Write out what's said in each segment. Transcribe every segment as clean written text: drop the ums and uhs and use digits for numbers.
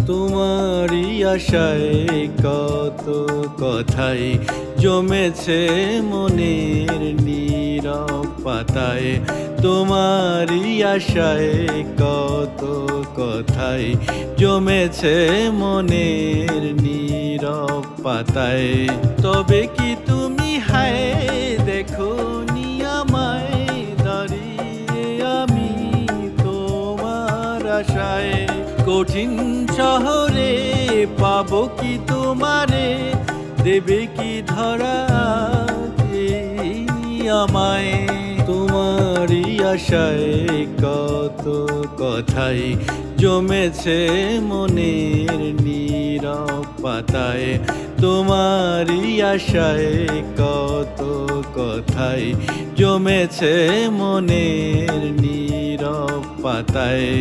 তোমারই আশায় কত কথাই জমেছে মনের নীরব পাতায়। তোমারই আশায় কত কথাই জমেছে মনের নীরব পাতায়। তবে কি তুমি হায় দেখো নি আমায় দাঁড়িয়ে আমি তোমার আশায়। কঠিন শহরে পাবো কি তোমারে, দেবে কি ধরা আমায়। তোমারই আশায় কত কথাই জমেছে মনের নীরব পাতায়। তোমারই আশায় কত কথাই জমেছে মনের নীরব পাতায়।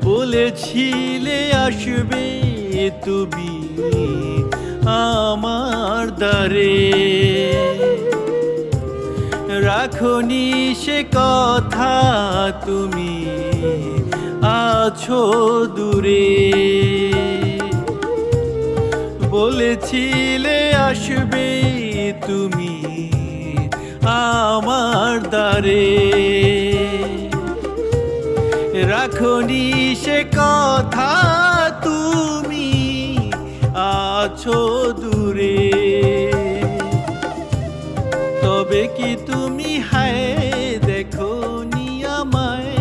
বলেছিলে আসবে তুমি আমার দ্বারে, রাখনি সে কথা তুমি আছো দূরে। বলেছিলে আসবে তুমি আমার দ্বারে, রাখনি সে কথা তুমি আছো দূরে। তবে কি তুমি হায় দেখো নি আমায়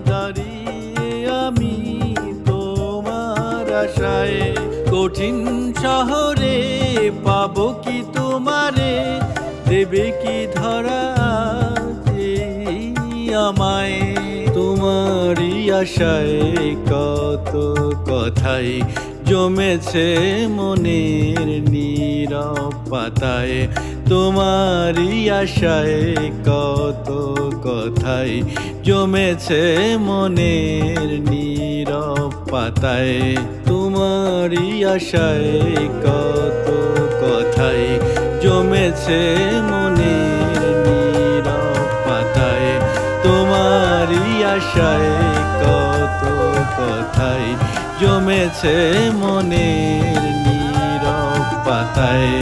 দাঁড়িয়ে আমি তোমার আশায়। কঠিন শহরে পাবো কি তোমারে, দেবে কি ধরা আমায়। তোমারই আশায় কত কথাই জমেছে মনের নীরব পাতায়। তোমারই আশায় কত কথাই জমেছে মনের নীরব পাতায়। তোমারই আশায় কত কথাই জমেছে মনের নীরব পাতায়। তোমারই আশায় কত কথাই জমেছে মনের নীরব পাতায়।